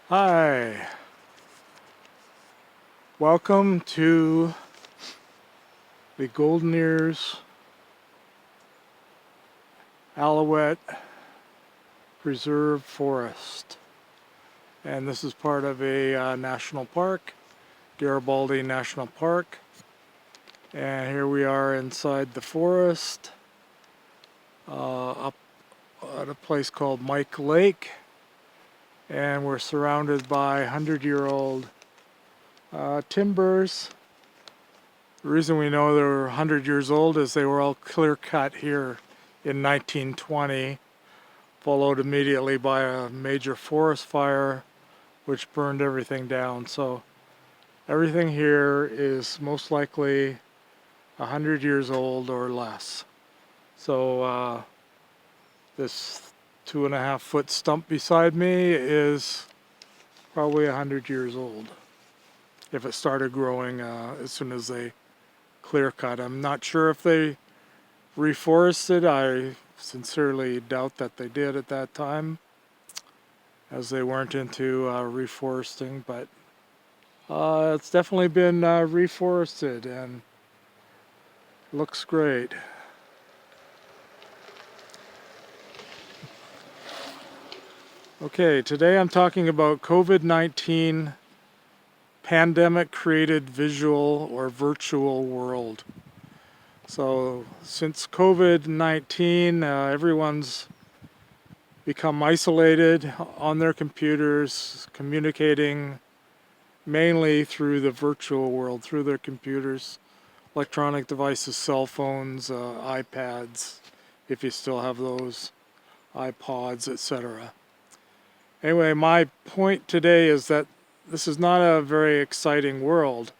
Hi, welcome to the Golden Ears Alouette Preserve Forest. And this is part of a national park, Garibaldi National Park. And here we are inside the forest, up at a place called Mike Lake. And we're surrounded by 100-year-old timbers. The reason we know they're 100 years old is they were all clear cut here in 1920, followed immediately by a major forest fire which burned everything down. So everything here is most likely 100 years old or less. So this 2.5-foot stump beside me is probably 100 years old if it started growing as soon as they clear cut. I'm not sure if they reforested. I sincerely doubt that they did at that time, as they weren't into reforesting, but it's definitely been reforested and looks great. Okay, today I'm talking about COVID-19 pandemic created visual or virtual world. So since COVID-19, everyone's become isolated on their computers, communicating mainly through the virtual world, through their computers, electronic devices, cell phones, iPads, if you still have those, iPods, etc. Anyway, my point today is that this is not a very exciting world.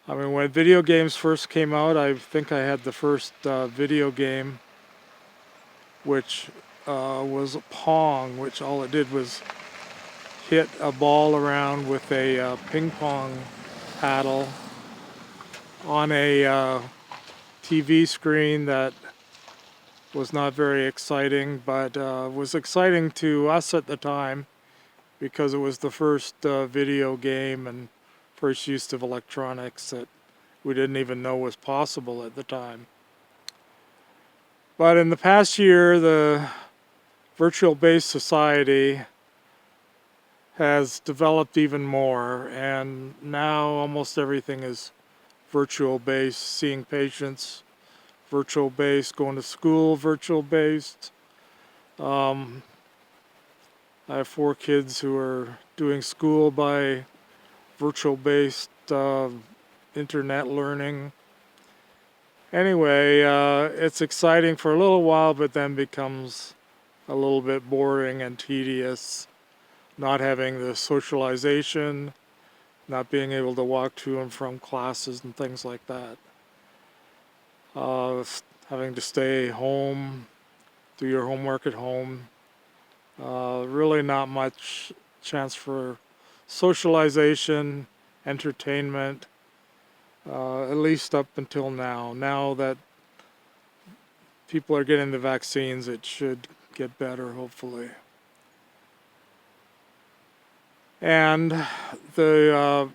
I mean, when video games first came out, I think I had the first video game, which was Pong, which all it did was hit a ball around with a ping pong paddle on a TV screen that was not very exciting, but was exciting to us at the time because it was the first video game and first use of electronics that we didn't even know was possible at the time. But in the past year, the virtual-based society has developed even more, and now almost everything is virtual-based. Seeing patients, virtual-based. Going to school, virtual-based. I have 4 kids who are doing school by virtual-based internet learning. Anyway, it's exciting for a little while, but then becomes a little bit boring and tedious. Not having the socialization, not being able to walk to and from classes and things like that. Having to stay home, do your homework at home. Really not much chance for socialization, entertainment, at least up until now. Now that people are getting the vaccines, it should get better, hopefully. And I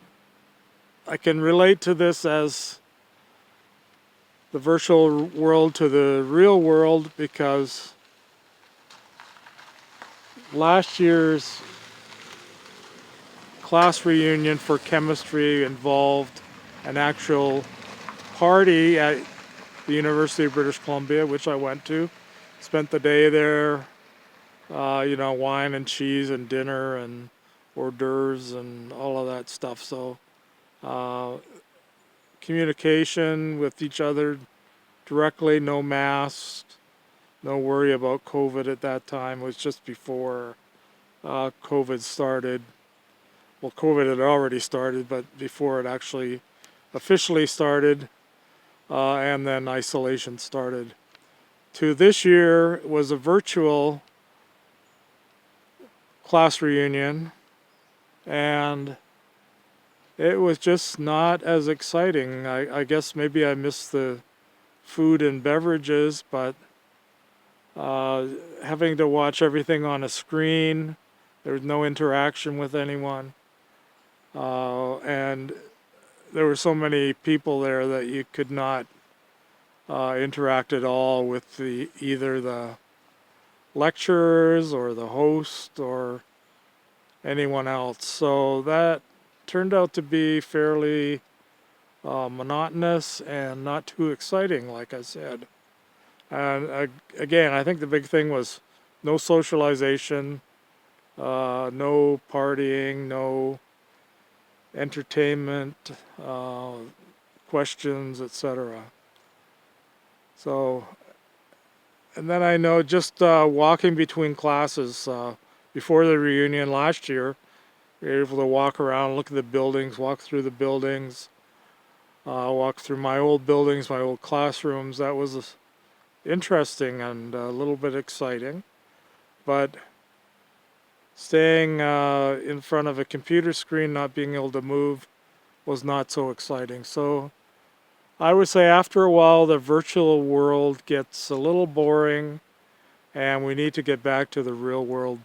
can relate to this as the virtual world to the real world, because last year's class reunion for chemistry involved an actual party at the University of British Columbia, which I went to. Spent the day there, wine and cheese and dinner and hors d'oeuvres and all of that stuff. So communication with each other directly, no masks, no worry about COVID at that time. It was just before COVID started. Well, COVID had already started, but before it actually officially started, and then isolation started. To this year was a virtual class reunion, and it was just not as exciting. I guess maybe I missed the food and beverages, but having to watch everything on a screen There was no interaction with anyone. And there were so many people there that you could not interact at all with either the lecturers or the host or anyone else. So that turned out to be fairly monotonous and not too exciting, like I said. And again, I think the big thing was no socialization, no partying, no entertainment, questions, etc. So, and then I know just walking between classes before the reunion last year, we were able to walk around, look at the buildings, walk through the buildings, walk through my old buildings, my old classrooms. That was interesting and a little bit exciting. But staying in front of a computer screen, not being able to move, was not so exciting. So I would say after a while the virtual world gets a little boring and we need to get back to the real world,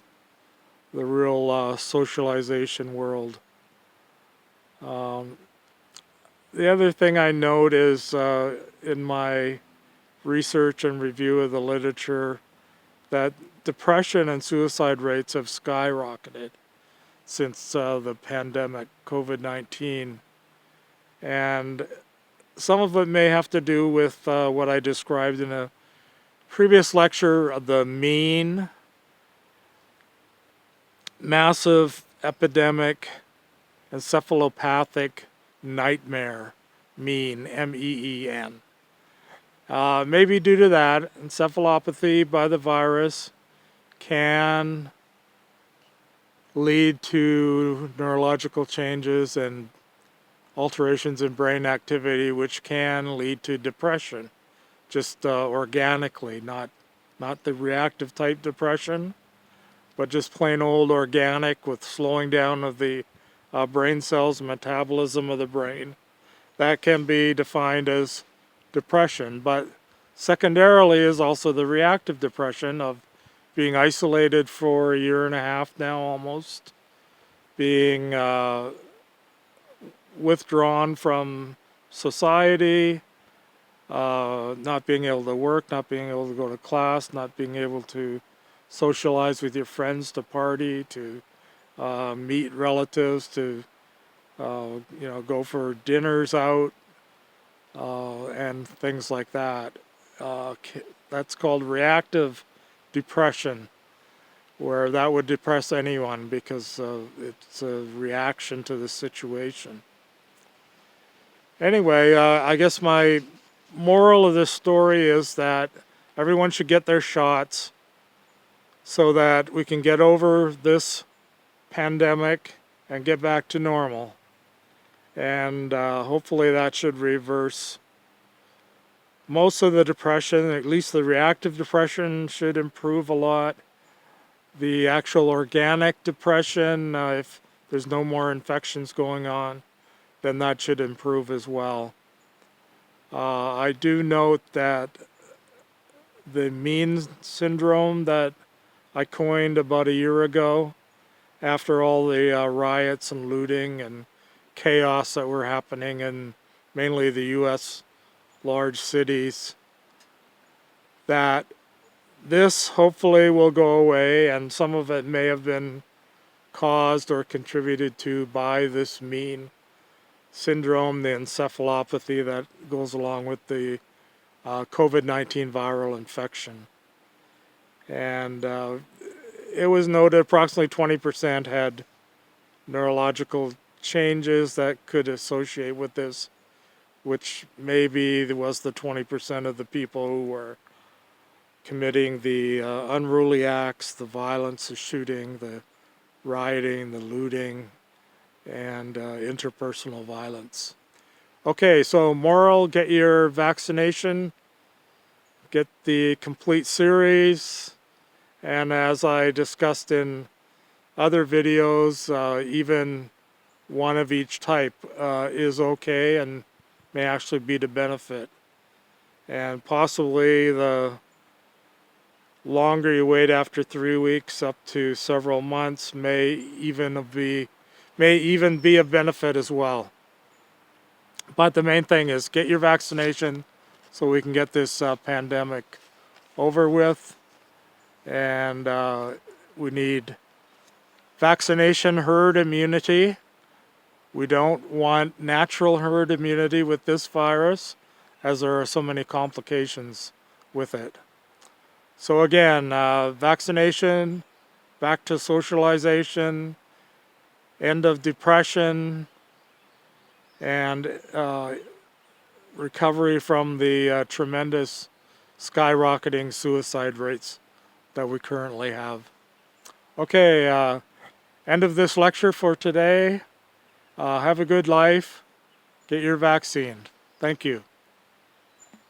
the real socialization world. The other thing I note is in my research and review of the literature that depression and suicide rates have skyrocketed since the pandemic, COVID-19. And some of it may have to do with what I described in a previous lecture of the mean, massive epidemic, encephalopathic nightmare, mean, M-E-E-N. Maybe due to that, encephalopathy by the virus can lead to neurological changes and alterations in brain activity, which can lead to depression, just organically, not the reactive type depression, but just plain old organic with slowing down of the brain cells, metabolism of the brain. That can be defined as depression, but secondarily is also the reactive depression of being isolated for a year and a half now almost, being withdrawn from society, not being able to work, not being able to go to class, not being able to socialize with your friends, to party, to meet relatives, to go for dinners out, and things like that. That's called reactive depression, where that would depress anyone because it's a reaction to the situation. Anyway, I guess my moral of this story is that everyone should get their shots so that we can get over this pandemic and get back to normal. And hopefully that should reverse most of the depression. At least the reactive depression should improve a lot. The actual organic depression, if there's no more infections going on, then that should improve as well. I do note that the mean syndrome that I coined about a year ago, after all the riots and looting and chaos that were happening in mainly the U.S. large cities, that this hopefully will go away, and some of it may have been caused or contributed to by this mean syndrome, the encephalopathy that goes along with the COVID-19 viral infection. And it was noted approximately 20% had neurological changes that could associate with this, which maybe was the 20% of the people who were committing the unruly acts, the violence, the shooting, the rioting, the looting, and interpersonal violence. Okay, so moral, get your vaccination, get the complete series, and as I discussed in other videos, even one of each type is okay and may actually be to benefit. And possibly the Longer you wait after 3 weeks, up to several months, may even be a benefit as well. But the main thing is get your vaccination so we can get this pandemic over with. And we need vaccination herd immunity. We don't want natural herd immunity with this virus, as there are so many complications with it. So again, vaccination, back to socialization, end of depression, and recovery from the tremendous skyrocketing suicide rates that we currently have. Okay, end of this lecture for today. Have a good life. Get your vaccine. Thank you.